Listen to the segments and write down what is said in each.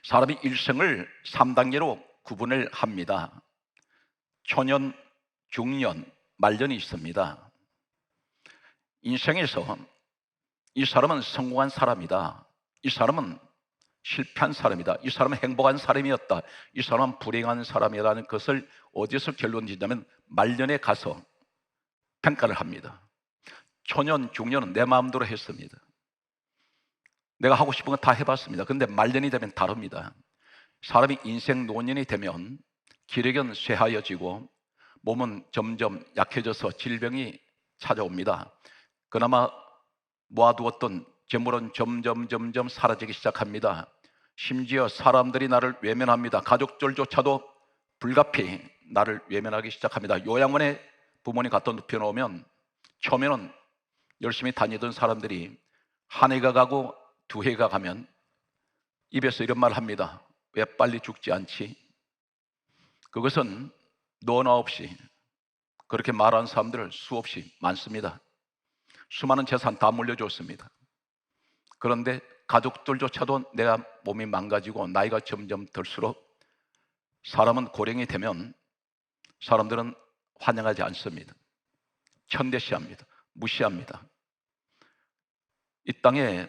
사람이 일생을 3단계로 구분을 합니다. 초년, 중년, 말년이 있습니다. 인생에서 이 사람은 성공한 사람이다, 이 사람은 실패한 사람이다, 이 사람은 행복한 사람이었다, 이 사람은 불행한 사람이라는 것을 어디서 결론 짓냐면 말년에 가서 평가를 합니다. 초년, 중년은 내 마음대로 했습니다. 내가 하고 싶은 거 다 해봤습니다. 그런데 말년이 되면 다릅니다. 사람이 인생 노년이 되면 기력은 쇠하여지고 몸은 점점 약해져서 질병이 찾아옵니다. 그나마 모아두었던 재물은 점점 사라지기 시작합니다. 심지어 사람들이 나를 외면합니다. 가족들조차도 불가피 나를 외면하기 시작합니다. 요양원에 부모님 갖다 눕혀놓으면 처음에는 열심히 다니던 사람들이 한 해가 가고 두 해가 가면 입에서 이런 말을 합니다. 왜 빨리 죽지 않지? 그것은 너나 없이 그렇게 말하는 사람들 수없이 많습니다. 수많은 재산 다 물려줬습니다. 그런데 가족들조차도 내가 몸이 망가지고 나이가 점점 들수록 사람은 고령이 되면 사람들은 환영하지 않습니다. 천대시합니다. 무시합니다. 이 땅에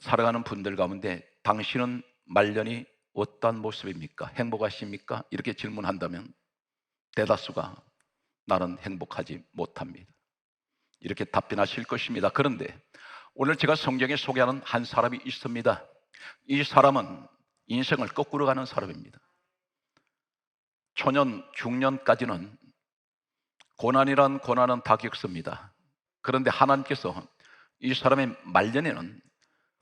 살아가는 분들 가운데 당신은 말년이 어떠한 모습입니까? 행복하십니까? 이렇게 질문한다면 대다수가 나는 행복하지 못합니다, 이렇게 답변하실 것입니다. 그런데 오늘 제가 성경에 소개하는 한 사람이 있습니다. 이 사람은 인생을 거꾸로 가는 사람입니다. 초년, 중년까지는 고난이란 고난은 다 겪습니다. 그런데 하나님께서 이 사람의 말년에는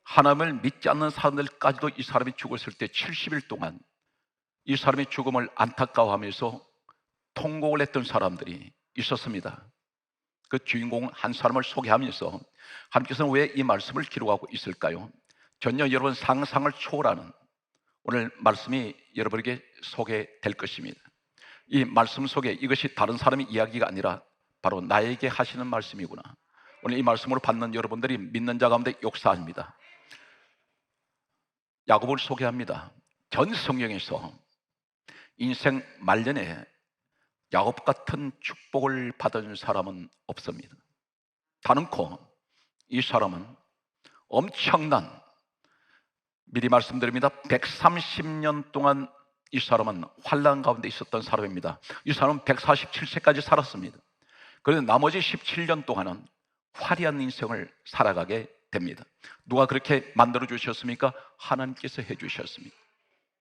하나님을 믿지 않는 사람들까지도 이 사람이 죽었을 때 70일 동안 이 사람의 죽음을 안타까워하면서 통곡을 했던 사람들이 있었습니다. 그 주인공 한 사람을 소개하면서 하나님께서는 왜 이 말씀을 기록하고 있을까요? 전혀 여러분 상상을 초월하는 오늘 말씀이 여러분에게 소개될 것입니다. 이 말씀 속에 이것이 다른 사람의 이야기가 아니라 바로 나에게 하시는 말씀이구나. 오늘 이 말씀으로 받는 여러분들이 믿는 자 가운데 역사합니다. 야곱을 소개합니다. 전 성경에서 인생 말년에 야곱 같은 축복을 받은 사람은 없습니다. 다는코 이 사람은 엄청난, 미리 말씀드립니다, 130년 동안 이 사람은 환난 가운데 있었던 사람입니다. 이 사람은 147세까지 살았습니다. 그런데 나머지 17년 동안은 화려한 인생을 살아가게 됩니다. 누가 그렇게 만들어 주셨습니까? 하나님께서 해 주셨습니다.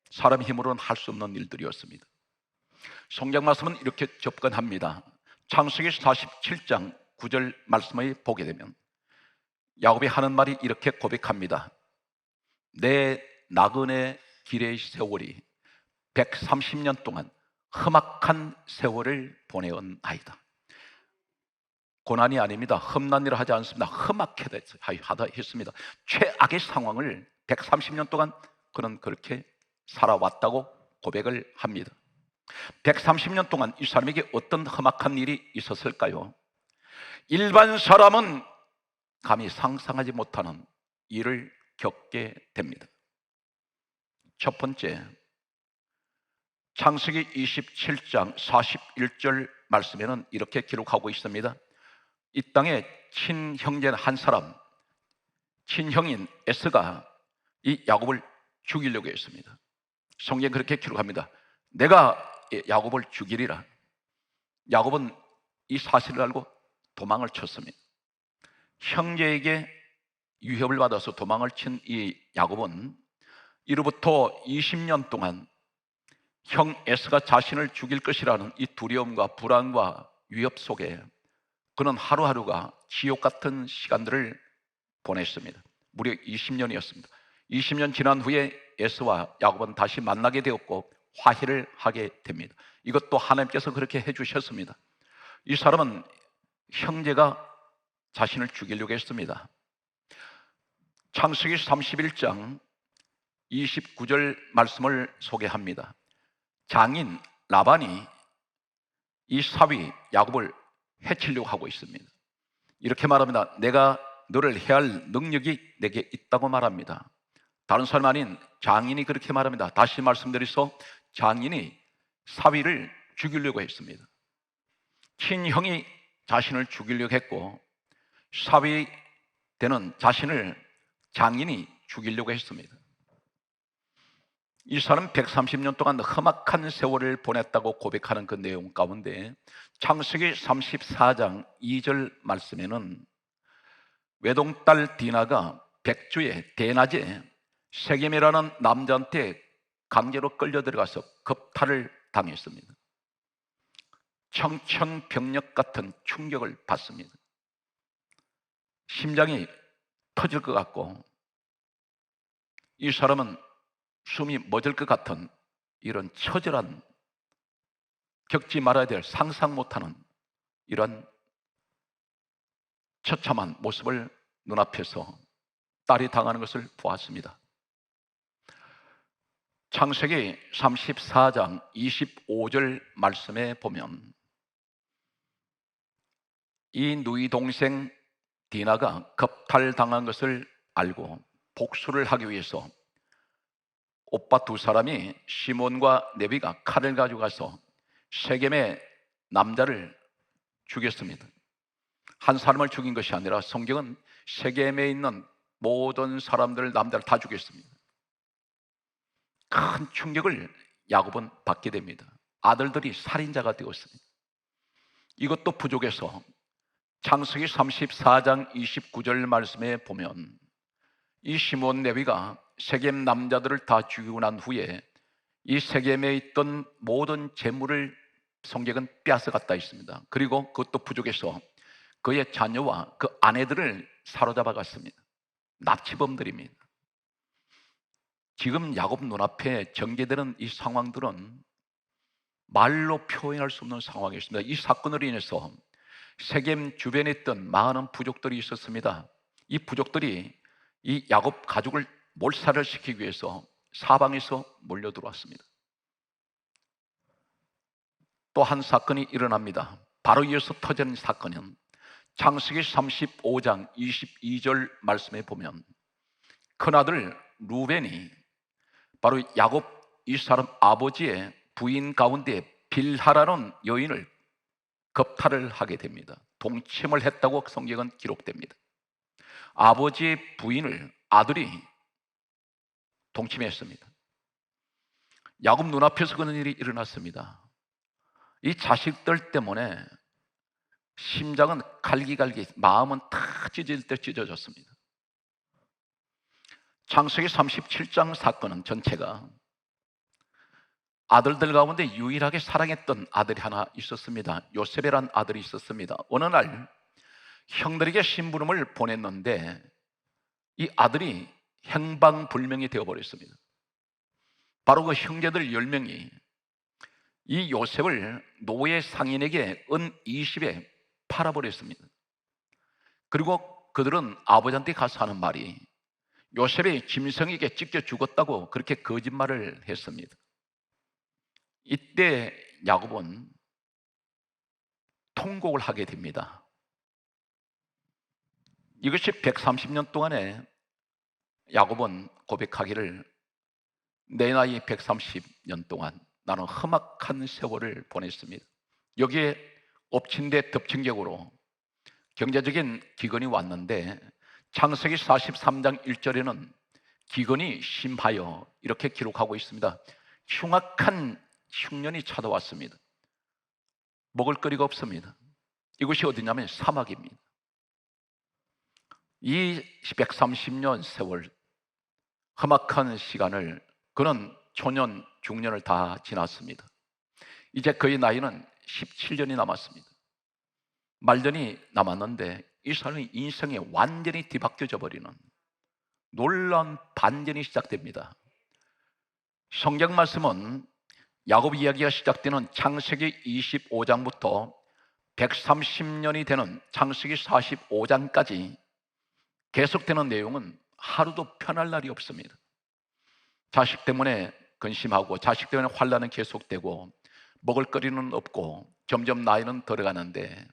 사람 힘으로는 할 수 없는 일들이었습니다. 성경 말씀은 이렇게 접근합니다. 창세기 47장 9절 말씀을 보게 되면 야곱이 하는 말이 이렇게 고백합니다. 내 나그네 길의 세월이 130년 동안 험악한 세월을 보내온 아이다. 고난이 아닙니다. 험난 일을 하지 않습니다. 험하게 하다 했습니다. 최악의 상황을 130년 동안 그는 그렇게 살아왔다고 고백을 합니다. 130년 동안 이 사람에게 어떤 험악한 일이 있었을까요? 일반 사람은 감히 상상하지 못하는 일을 겪게 됩니다. 첫 번째, 창세기 27장 41절 말씀에는 이렇게 기록하고 있습니다. 이 땅에 친형제는 한 사람, 친형인 에서가 이 야곱을 죽이려고 했습니다. 성경에 그렇게 기록합니다. 내가 야곱을 죽이리라. 야곱은 이 사실을 알고 도망을 쳤습니다. 형제에게 위협을 받아서 도망을 친 이 야곱은 이로부터 20년 동안 형 에서가 자신을 죽일 것이라는 이 두려움과 불안과 위협 속에 그는 하루하루가 지옥 같은 시간들을 보냈습니다. 무려 20년이었습니다. 20년 지난 후에 에서와 야곱은 다시 만나게 되었고 화해를 하게 됩니다. 이것도 하나님께서 그렇게 해주셨습니다. 이 사람은 형제가 자신을 죽이려고 했습니다. 창세기 31장 29절 말씀을 소개합니다. 장인 라반이 이 사위 야곱을 해치려고 하고 있습니다. 이렇게 말합니다. 내가 너를 해할 능력이 내게 있다고 말합니다. 다른 사람 아닌 장인이 그렇게 말합니다. 다시 말씀드려서 장인이 사위를 죽이려고 했습니다. 친형이 자신을 죽이려고 했고 사위 되는 자신을 장인이 죽이려고 했습니다. 이 사람 130년 동안 험악한 세월을 보냈다고 고백하는 그 내용 가운데 창세기 34장 2절 말씀에는 외동딸 디나가 백주에 대낮에 세겜이라는 남자한테 강제로 끌려 들어가서 겁탈을 당했습니다. 청천벽력 같은 충격을 받습니다. 심장이 터질 것 같고 이 사람은 숨이 멎을 것 같은 이런 처절한, 겪지 말아야 될, 상상 못하는 이런 처참한 모습을 눈앞에서 딸이 당하는 것을 보았습니다. 창세기 34장 25절 말씀에 보면 이 누이 동생 디나가 겁탈당한 것을 알고 복수를 하기 위해서 오빠 두 사람이 시몬과 레위가 칼을 가지고 가서 세겜의 남자를 죽였습니다. 한 사람을 죽인 것이 아니라 성경은 세겜에 있는 모든 사람들, 남자를 다 죽였습니다. 큰 충격을 야곱은 받게 됩니다. 아들들이 살인자가 되었습니다. 이것도 부족해서 창세기 34장 29절 말씀에 보면 이 시몬 레위가 세겜 남자들을 다 죽이고 난 후에 이 세겜에 있던 모든 재물을 성경은 빼앗아갔다 있습니다. 그리고 그것도 부족해서 그의 자녀와 그 아내들을 사로잡아 갔습니다. 납치범들입니다. 지금 야곱 눈앞에 전개되는 이 상황들은 말로 표현할 수 없는 상황이었습니다. 이 사건으로 인해서 세겜 주변에 있던 많은 부족들이 있었습니다. 이 부족들이 이 야곱 가족을 몰살을 시키기 위해서 사방에서 몰려 들어왔습니다. 또 한 사건이 일어납니다. 바로 이어서 터진 사건은 창세기 35장 22절 말씀에 보면 큰아들 루벤이 바로 야곱 이 사람 아버지의 부인 가운데 빌하라는 여인을 겁탈을 하게 됩니다. 동침을 했다고 성경은 기록됩니다. 아버지의 부인을 아들이 동침했습니다. 야곱 눈앞에서 그런 일이 일어났습니다. 이 자식들 때문에 심장은 갈기갈기, 마음은 다 찢어질 때 찢어졌습니다. 창세기 37장 사건은 전체가 아들들 가운데 유일하게 사랑했던 아들이 하나 있었습니다. 요셉이란 아들이 있었습니다. 어느 날 형들에게 심부름을 보냈는데 이 아들이 행방불명이 되어버렸습니다. 바로 그 형제들 10명이 이 요셉을 노예 상인에게 은 20에 팔아버렸습니다. 그리고 그들은 아버지한테 가서 하는 말이 요셉이 짐승에게 찢겨 죽었다고 그렇게 거짓말을 했습니다. 이때 야곱은 통곡을 하게 됩니다. 이것이 130년 동안에 야곱은 고백하기를 내 나이 130년 동안 나는 험악한 세월을 보냈습니다. 여기에 엎친 데 덮친 격으로 경제적인 기근이 왔는데 창세기 43장 1절에는 기근이 심하여 이렇게 기록하고 있습니다. 흉악한 흉년이 찾아왔습니다. 먹을 거리가 없습니다. 이곳이 어디냐면 사막입니다. 이 130년 세월 험악한 시간을 그는 초년, 중년을 다 지났습니다. 이제 그의 나이는 17년이 남았습니다. 말년이 남았는데 이 사람의 인생이 완전히 뒤바뀌어져 버리는 놀라운 반전이 시작됩니다. 성경 말씀은 야곱 이야기가 시작되는 창세기 25장부터 130년이 되는 창세기 45장까지 계속되는 내용은 하루도 편할 날이 없습니다. 자식 때문에 근심하고 자식 때문에 환난은 계속되고 먹을 거리는 없고 점점 나이는 들어가는데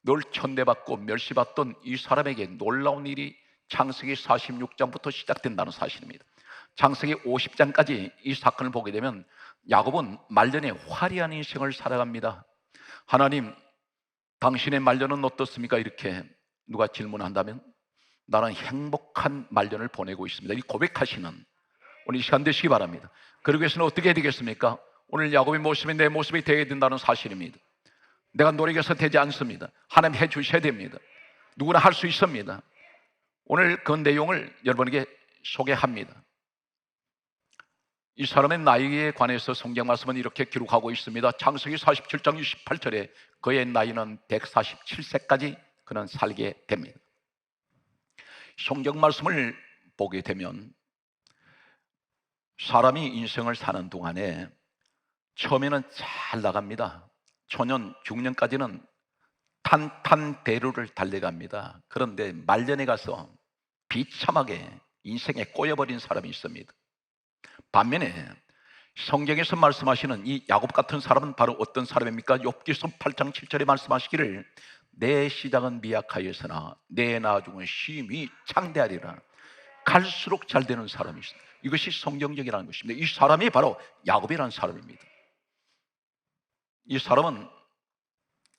늘 천대받고 멸시받던 이 사람에게 놀라운 일이 창세기 46장부터 시작된다는 사실입니다. 창세기 50장까지 이 사건을 보게 되면 야곱은 말년에 화려한 인생을 살아갑니다. 하나님, 당신의 말년은 어떻습니까? 이렇게 누가 질문한다면 나는 행복한 말년을 보내고 있습니다. 이 고백하시는 오늘 이 시간 되시기 바랍니다. 그러기 위해서는 어떻게 해야 되겠습니까? 오늘 야곱의 모습이 내 모습이 되어야 된다는 사실입니다. 내가 노력해서 되지 않습니다. 하나님 해 주셔야 됩니다. 누구나 할 수 있습니다. 오늘 그 내용을 여러분에게 소개합니다. 이 사람의 나이에 관해서 성경 말씀은 이렇게 기록하고 있습니다. 창세기 47장 28절에 그의 나이는 147세까지 그는 살게 됩니다. 성경 말씀을 보게 되면 사람이 인생을 사는 동안에 처음에는 잘 나갑니다. 초년, 중년까지는 탄탄대로를 달려갑니다. 그런데 말년에 가서 비참하게 인생에 꼬여버린 사람이 있습니다. 반면에 성경에서 말씀하시는 이 야곱 같은 사람은 바로 어떤 사람입니까? 욥기서 8장 7절에 말씀하시기를 내 시작은 미약하였으나 내 나중은 심히 창대하리라. 갈수록 잘 되는 사람이 있습니다. 이것이 성경적이라는 것입니다. 이 사람이 바로 야곱이라는 사람입니다. 이 사람은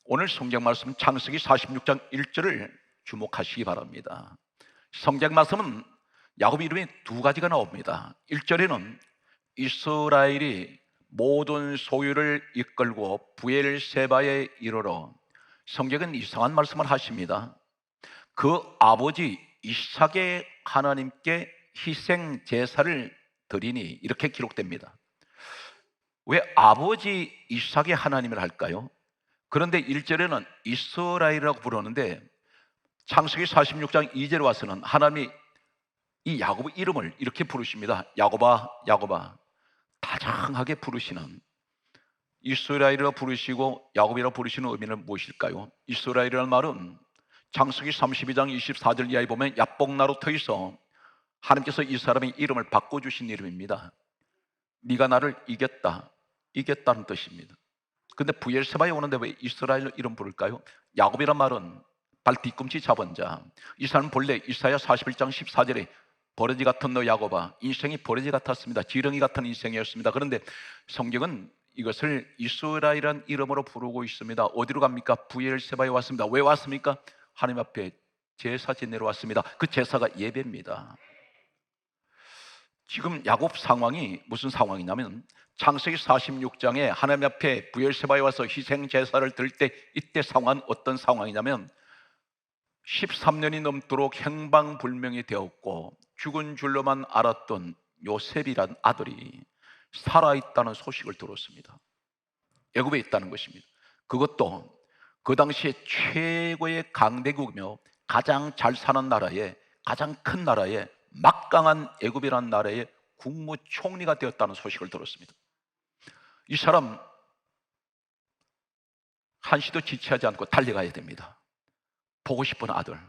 오늘 성경 말씀 창세기 46장 1절을 주목하시기 바랍니다. 성경 말씀은 야곱 이름이 두 가지가 나옵니다. 1절에는 이스라엘이 모든 소유를 이끌고 부엘세바에 이르러, 성경은 이상한 말씀을 하십니다. 그 아버지 이삭의 하나님께 희생 제사를 드리니, 이렇게 기록됩니다. 왜 아버지 이삭의 하나님을 할까요? 그런데 1절에는 이스라엘이라고 부르는데 창세기 46장 2절에 와서는 하나님이 이 야곱의 이름을 이렇게 부르십니다. 야곱아, 야곱아. 다정하게 부르시는, 이스라엘이라 부르시고 야곱이라 부르시는 의미는 무엇일까요? 이스라엘이라는 말은 창세기 32장 24절 이하에 보면 야복나루 터에서 하나님께서 이 사람의 이름을 바꿔주신 이름입니다. 네가 나를 이겼다, 이겼다는 뜻입니다. 근데 부엘세바에 오는데 왜 이스라엘 이름 부를까요? 야곱이란 말은 발 뒤꿈치 잡은 자. 이 사람은 본래 이사야 41장 14절에 버러지 같은 너 야곱아, 인생이 버러지 같았습니다. 지렁이 같은 인생이었습니다. 그런데 성경은 이것을 이스라엘이라는 이름으로 부르고 있습니다. 어디로 갑니까? 부엘세바에 왔습니다. 왜 왔습니까? 하나님 앞에 제사 지내러 왔습니다. 그 제사가 예배입니다. 지금 야곱 상황이 무슨 상황이냐면 창세기 46장에 하나님 앞에 부엘세바에 와서 희생 제사를 드릴 때, 이때 상황은 어떤 상황이냐면 13년이 넘도록 행방불명이 되었고 죽은 줄로만 알았던 요셉이란 아들이 살아있다는 소식을 들었습니다. 애굽에 있다는 것입니다. 그것도 그 당시에 최고의 강대국이며 가장 잘 사는 나라에, 가장 큰 나라에, 막강한 애굽이라는 나라의 국무총리가 되었다는 소식을 들었습니다. 이 사람 한시도 지체하지 않고 달려가야 됩니다. 보고 싶은 아들,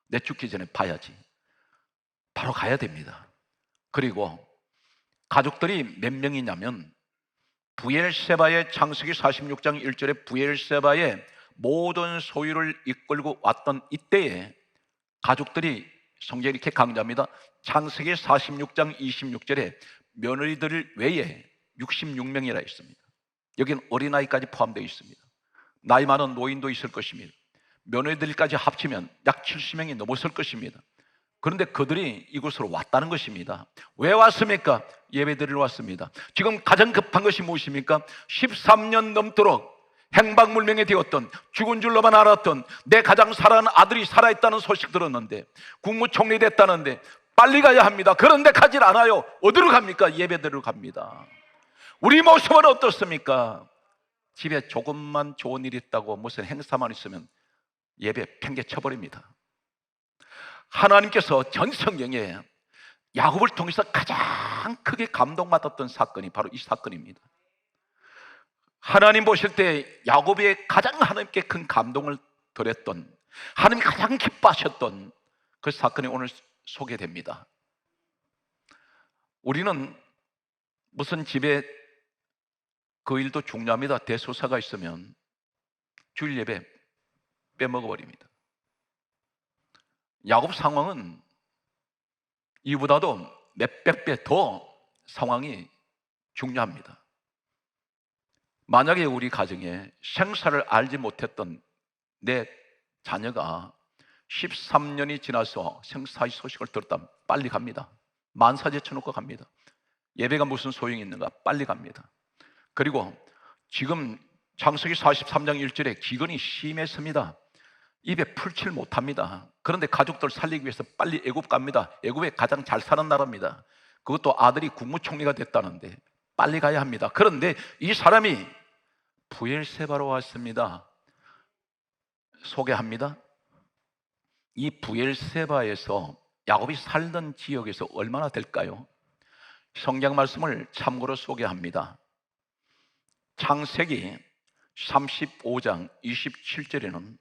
내 죽기 전에 봐야지. 바로 가야 됩니다. 그리고 가족들이 몇 명이냐면 부엘세바의 창세기 46장 1절에 부엘세바의 모든 소유를 이끌고 왔던 이때에 가족들이, 성경이 이렇게 강조합니다. 창세기 46장 26절에 며느리들 외에 66명이라 있습니다. 여기는 어린아이까지 포함되어 있습니다. 나이 많은 노인도 있을 것입니다. 며느리들까지 합치면 약 70명이 넘었을 것입니다. 그런데 그들이 이곳으로 왔다는 것입니다. 왜 왔습니까? 예배드리러 왔습니다. 지금 가장 급한 것이 무엇입니까? 13년 넘도록 행방불명이 되었던, 죽은 줄로만 알았던 내 가장 사랑하는 아들이 살아있다는 소식 들었는데, 국무총리 됐다는데 빨리 가야 합니다. 그런데 가질 않아요. 어디로 갑니까? 예배드리러 갑니다. 우리 모습은 어떻습니까? 집에 조금만 좋은 일 있다고, 무슨 행사만 있으면 예배 팽개쳐버립니다. 하나님께서 전 성경에 야곱을 통해서 가장 크게 감동받았던 사건이 바로 이 사건입니다. 하나님 보실 때 야곱의 가장 하나님께 큰 감동을 드렸던, 하나님이 가장 기뻐하셨던 그 사건이 오늘 소개됩니다. 우리는 무슨 집에 그 일도 중요합니다. 대소사가 있으면 주일 예배 빼먹어버립니다. 야곱 상황은 이보다도 몇백 배 더 상황이 중요합니다. 만약에 우리 가정에 생사를 알지 못했던 내 자녀가 13년이 지나서 생사의 소식을 들었다면 빨리 갑니다. 만사제 쳐놓고 갑니다. 예배가 무슨 소용이 있는가? 빨리 갑니다. 그리고 지금 창세기 43장 1절에 기근이 심했습니다. 입에 풀칠 못합니다. 그런데 가족들 살리기 위해서 빨리 애굽 갑니다. 애굽에 가장 잘 사는 나라입니다. 그것도 아들이 국무총리가 됐다는데 빨리 가야 합니다. 그런데 이 사람이 부엘세바로 왔습니다. 소개합니다. 이 부엘세바에서 야곱이 살던 지역에서 얼마나 될까요? 성경 말씀을 참고로 소개합니다. 창세기 35장 27절에는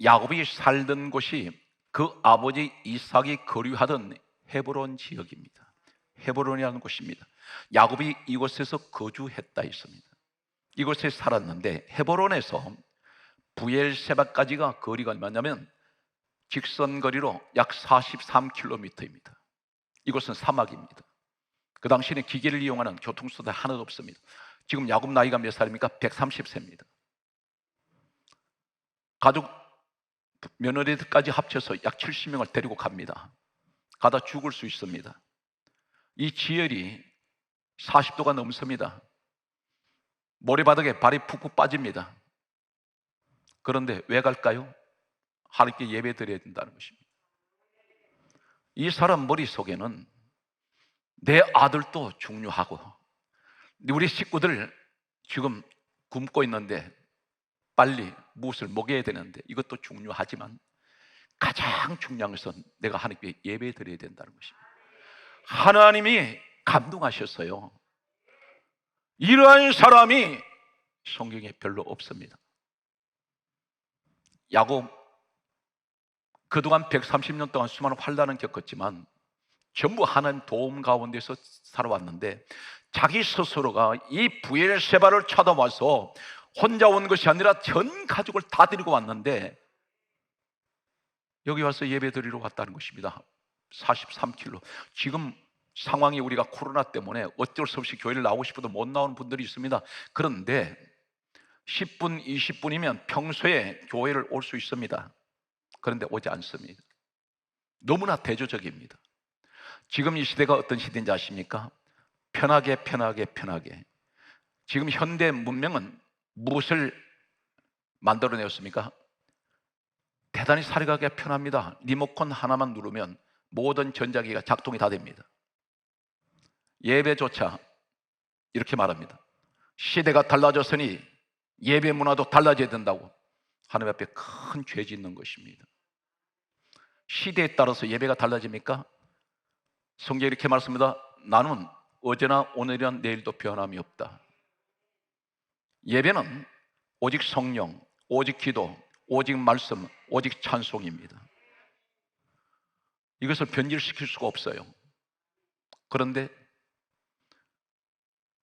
야곱이 살던 곳이 그 아버지 이삭이 거류하던 헤브론 지역입니다. 헤브론이라는 곳입니다. 야곱이 이곳에서 거주했다 했습니다. 이곳에 살았는데 헤브론에서 부엘세바까지가 거리가 얼마냐면 직선 거리로 약 43km입니다. 이곳은 사막입니다. 그 당시에는 기계를 이용하는 교통수단이 하나도 없습니다. 지금 야곱 나이가 몇 살입니까? 130세입니다. 가족 며느리들까지 합쳐서 약 70명을 데리고 갑니다. 가다 죽을 수 있습니다. 이 지열이 40도가 넘습니다. 모래바닥에 발이 푹푹 빠집니다. 그런데 왜 갈까요? 하나님께 예배 드려야 된다는 것입니다. 이 사람 머릿속에는 내 아들도 중요하고 우리 식구들 지금 굶고 있는데 빨리 무엇을 먹여야 되는데 이것도 중요하지만 가장 중요한 것은 내가 하나님께 예배 드려야 된다는 것입니다. 하나님이 감동하셨어요. 이러한 사람이 성경에 별로 없습니다. 야곱 그동안 130년 동안 수많은 환난을 겪었지만 전부 하나님 도움 가운데서 살아왔는데 자기 스스로가 이 부엘세바를 찾아와서 혼자 온 것이 아니라 전 가족을 다 데리고 왔는데 여기 와서 예배 드리러 왔다는 것입니다. 43km. 지금 상황이 우리가 코로나 때문에 어쩔 수 없이 교회를 나오고 싶어도 못 나오는 분들이 있습니다. 그런데 10분, 20분이면 평소에 교회를 올 수 있습니다. 그런데 오지 않습니다. 너무나 대조적입니다. 지금 이 시대가 어떤 시대인지 아십니까? 편하게. 지금 현대 문명은 무엇을 만들어내었습니까? 대단히 살아가기가 편합니다. 리모컨 하나만 누르면 모든 전자기가 작동이 다 됩니다. 예배조차 이렇게 말합니다. 시대가 달라졌으니 예배 문화도 달라져야 된다고. 하나님 앞에 큰 죄 짓는 것입니다. 시대에 따라서 예배가 달라집니까? 성경에 이렇게 말씀합니다. 나는 어제나 오늘이나 내일도 변함이 없다. 예배는 오직 성령, 오직 기도, 오직 말씀, 오직 찬송입니다. 이것을 변질시킬 수가 없어요. 그런데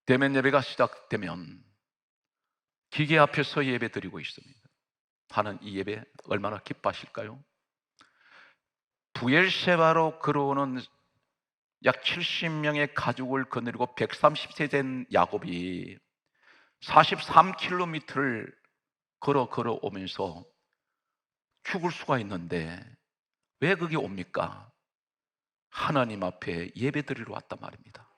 대면 예배가 시작되면 기계 앞에서 예배 드리고 있습니다. 하는 이 예배 얼마나 기뻐하실까요? 부엘세바로 걸어오는 약 70명의 가족을 거느리고 130세 된 야곱이 43km를 걸어오면서 죽을 수가 있는데 왜 거기 옵니까? 하나님 앞에 예배 드리러 왔단 말입니다.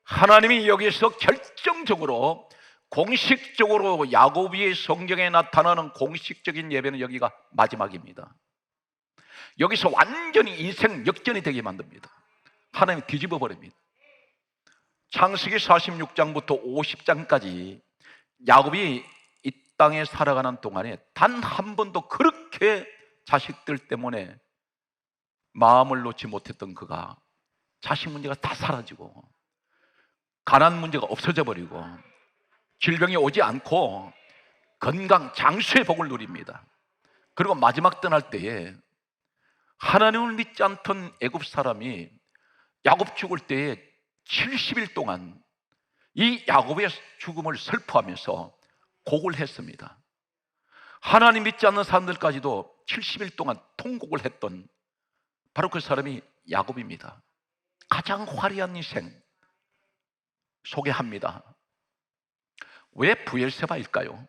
하나님이 여기서 결정적으로 공식적으로 야곱이 성경에 나타나는 공식적인 예배는 여기가 마지막입니다. 여기서 완전히 인생 역전이 되게 만듭니다. 하나님이 뒤집어 버립니다. 창세기 46장부터 50장까지 야곱이 이 땅에 살아가는 동안에 단 한 번도 그렇게 자식들 때문에 마음을 놓지 못했던 그가 자식 문제가 다 사라지고 가난 문제가 없어져 버리고 질병이 오지 않고 건강 장수의 복을 누립니다. 그리고 마지막 떠날 때에 하나님을 믿지 않던 애굽 사람이 야곱 죽을 때에 70일 동안 이 야곱의 죽음을 슬퍼하면서 곡을 했습니다. 하나님 믿지 않는 사람들까지도 70일 동안 통곡을 했던 바로 그 사람이 야곱입니다. 가장 화려한 인생 소개합니다. 왜 브엘세바일까요?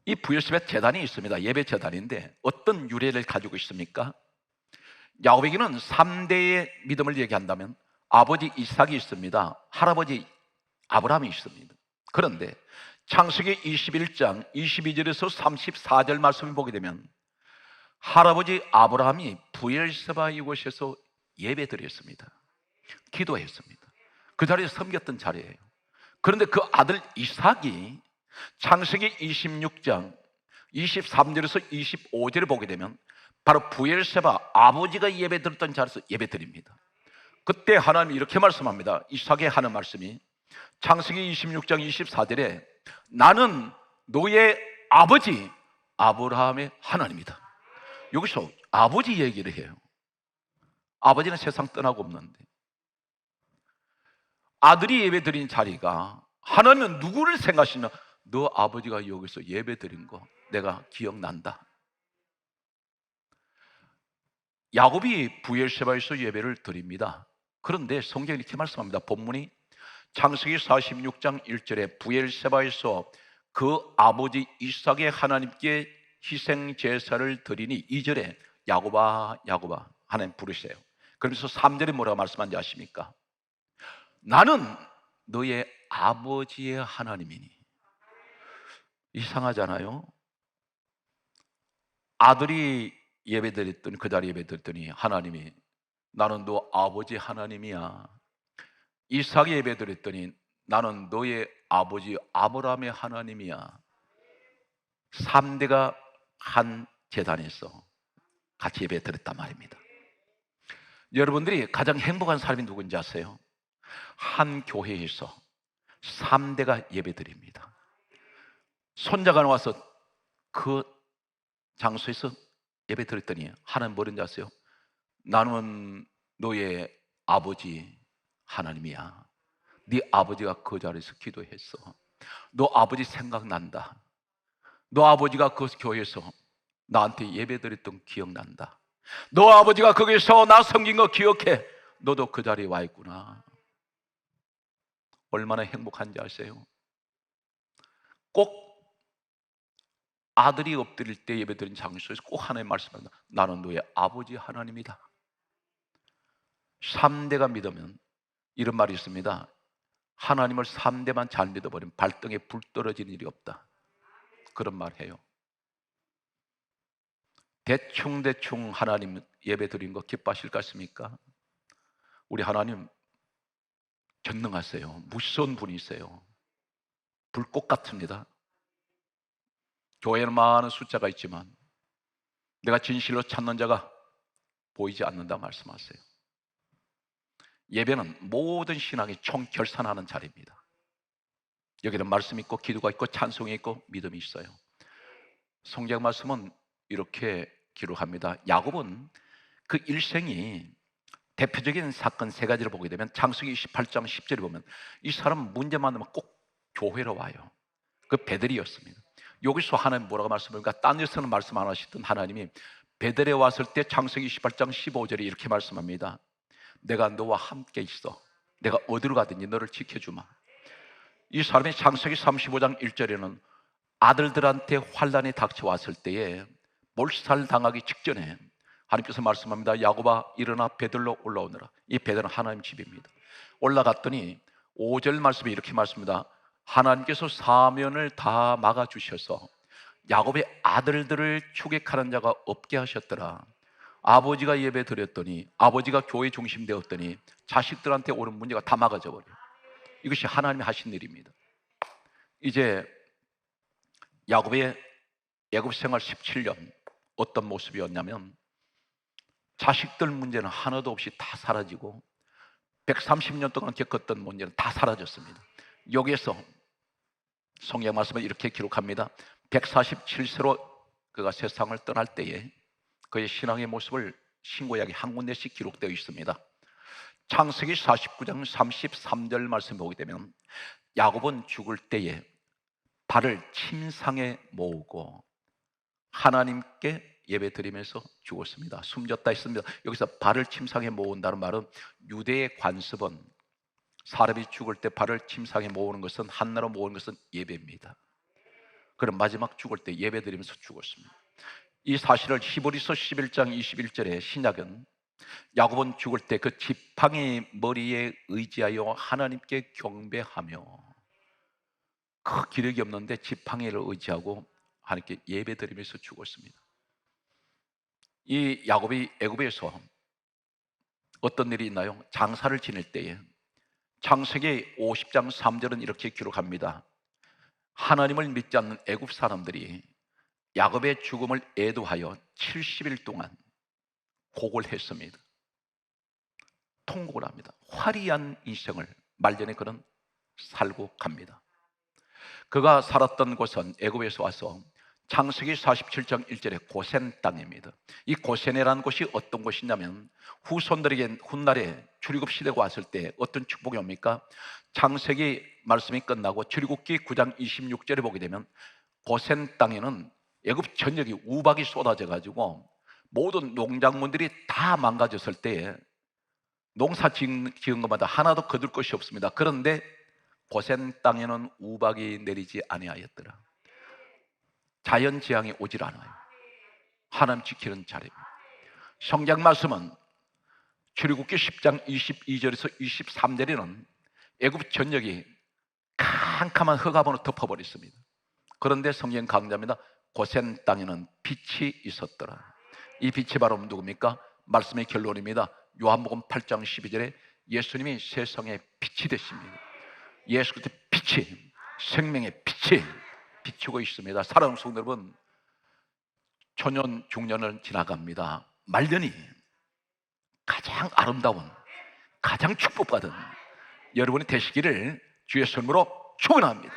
이 브엘세바 제단이 있습니다. 예배 제단인데 어떤 유래를 가지고 있습니까? 야곱에게는 3대의 믿음을 얘기한다면 아버지 이삭이 있습니다. 할아버지 아브라함이 있습니다. 그런데 창세기 21장 22절에서 34절 말씀을 보게 되면 할아버지 아브라함이 브엘세바 이곳에서 예배드렸습니다. 기도했습니다. 그 자리에 섬겼던 자리예요. 그런데 그 아들 이삭이 창세기 26장 23절에서 25절을 보게 되면 바로 브엘세바 아버지가 예배드렸던 자리에서 예배드립니다. 그때 하나님이 이렇게 말씀합니다. 이삭의 하는 말씀이 창세기 26장 24절에 나는 너의 아버지 아브라함의 하나님이다. 여기서 아버지 얘기를 해요. 아버지는 세상 떠나고 없는데 아들이 예배드린 자리가 하나님은 누구를 생각하시냐? 너 아버지가 여기서 예배드린 거 내가 기억난다. 야곱이 브엘세바에서 예배를 드립니다. 그런데 성경이 이렇게 말씀합니다. 본문이 창세기 46장 1절에 브엘세바에서 그 아버지 이삭의 하나님께 희생 제사를 드리니 2절에 야곱아 야곱아 하나님 부르세요. 그러면서 3절에 뭐라고 말씀하는지 아십니까? 나는 너의 아버지의 하나님이니. 이상하잖아요. 아들이 예배드렸더니 그 자리에 예배드렸더니 하나님이 나는 너 아버지 하나님이야. 이삭이 예배드렸더니 나는 너의 아버지 아브라함의 하나님이야. 3대가 한 제단에서 같이 예배드렸단 말입니다. 여러분들이 가장 행복한 사람이 누군지 아세요? 한 교회에서 3대가 예배드립니다. 손자가 나와서 그 장소에서 예배드렸더니 하나님 뭐든지 아세요? 나는 너의 아버지 하나님이야. 네 아버지가 그 자리에서 기도했어. 너 아버지 생각난다. 너 아버지가 그 교회에서 나한테 예배드렸던 기억난다. 너 아버지가 거기서 나 섬긴 거 기억해. 너도 그 자리에 와 있구나. 얼마나 행복한지 아세요? 꼭 아들이 엎드릴 때 예배드린 장소에서 꼭 하나님 말씀합니다. 나는 너의 아버지 하나님이다. 3대가 믿으면 이런 말이 있습니다. 하나님을 3대만 잘 믿어버리면 발등에 불 떨어지는 일이 없다. 그런 말 해요. 대충 하나님 예배드린 거 기뻐하실 것 같습니까? 우리 하나님 전능하세요. 무서운 분이세요. 불꽃 같습니다. 교회에는 많은 숫자가 있지만 내가 진실로 찾는 자가 보이지 않는다 말씀하세요. 예배는 모든 신앙이 총결산하는 자리입니다. 여기는 말씀이 있고 기도가 있고 찬송이 있고 믿음이 있어요. 성경 말씀은 이렇게 기록합니다. 야곱은 그 일생이 대표적인 사건 3가지를 보게 되면 창세기 28장 10절에 보면 이 사람 문제만 나면 꼭 교회로 와요. 그 베델이었습니다. 여기서 하나님 뭐라고 말씀합니까? 딴 데서는 말씀 안 하시던 하나님이 베델에 왔을 때 창세기 28장 15절에 이렇게 말씀합니다. 내가 너와 함께 있어. 내가 어디로 가든지 너를 지켜주마. 이 사람이 창세기 35장 1절에는 아들들한테 환란이 닥쳐왔을 때에 몰살당하기 직전에 하나님께서 말씀합니다. 야곱아 일어나 베들로 올라오너라. 이 베들은 하나님 집입니다. 올라갔더니 5절 말씀에 이렇게 말씀합니다. 하나님께서 사면을 다 막아주셔서 야곱의 아들들을 추격하는 자가 없게 하셨더라. 아버지가 예배 드렸더니 아버지가 교회 중심 되었더니 자식들한테 오는 문제가 다 막아져 버려요. 이것이 하나님이 하신 일입니다. 이제 야곱의 애굽 생활 17년 어떤 모습이었냐면 자식들 문제는 하나도 없이 다 사라지고 130년 동안 겪었던 문제는 다 사라졌습니다. 여기에서 성경 말씀을 이렇게 기록합니다. 147세로 그가 세상을 떠날 때에 그의 신앙의 모습을 신구약에 한 군데씩 기록되어 있습니다. 창세기 49장 33절 말씀 보게 되면 야곱은 죽을 때에 발을 침상에 모으고 하나님께 예배 드리면서 죽었습니다. 숨졌다 했습니다. 여기서 발을 침상에 모은다는 말은 유대의 관습은 사람이 죽을 때 발을 침상에 모으는 것은 한나로 모으는 것은 예배입니다. 그럼 마지막 죽을 때 예배 드리면서 죽었습니다. 이 사실을 히브리서 11장 21절에 신약은 야곱은 죽을 때 그 지팡이 머리에 의지하여 하나님께 경배하며, 그 기력이 없는데 지팡이를 의지하고 하나님께 예배 드리면서 죽었습니다. 이 야곱이 애굽에서 어떤 일이 있나요? 장사를 지낼 때에 창세기 50장 3절은 이렇게 기록합니다. 하나님을 믿지 않는 애굽 사람들이 야곱의 죽음을 애도하여 70일 동안 곡을 했습니다. 통곡을 합니다. 화려한 인생을 말년에 그는 살고 갑니다. 그가 살았던 곳은 애굽에서 와서 창세기 47장 1절에 고센 땅입니다. 이 고센이라는 곳이 어떤 곳이냐면 후손들에게 훗날에 출애굽 시대가 왔을 때 어떤 축복이 옵니까? 창세기 말씀이 끝나고 출애굽기 9장 26절에 보게 되면 고센 땅에는 애굽 전역이 우박이 쏟아져 가지고 모든 농작물들이 다 망가졌을 때에 농사 지은 것마다 하나도 거둘 것이 없습니다. 그런데 고센 땅에는 우박이 내리지 아니하였더라. 자연 재앙이 오질 않아요. 하나님 지키는 자리입니다. 성경 말씀은 출애굽기 10장 22절에서 23절에는 애굽 전역이 캄캄한 흑암으로 덮어버렸습니다. 그런데 성경 강조합니다. 고센 땅에는 빛이 있었더라. 이 빛이 바로 누굽니까? 말씀의 결론입니다. 요한복음 8장 12절에 예수님이 세상의 빛이 되십니다. 예수 그리스도의 빛이, 생명의 빛이 비추고 있습니다. 사랑하는 성도 여러분, 초년 중년을 지나갑니다. 말년이 가장 아름다운, 가장 축복받은 여러분이 되시기를 주의 손으로 축원합니다.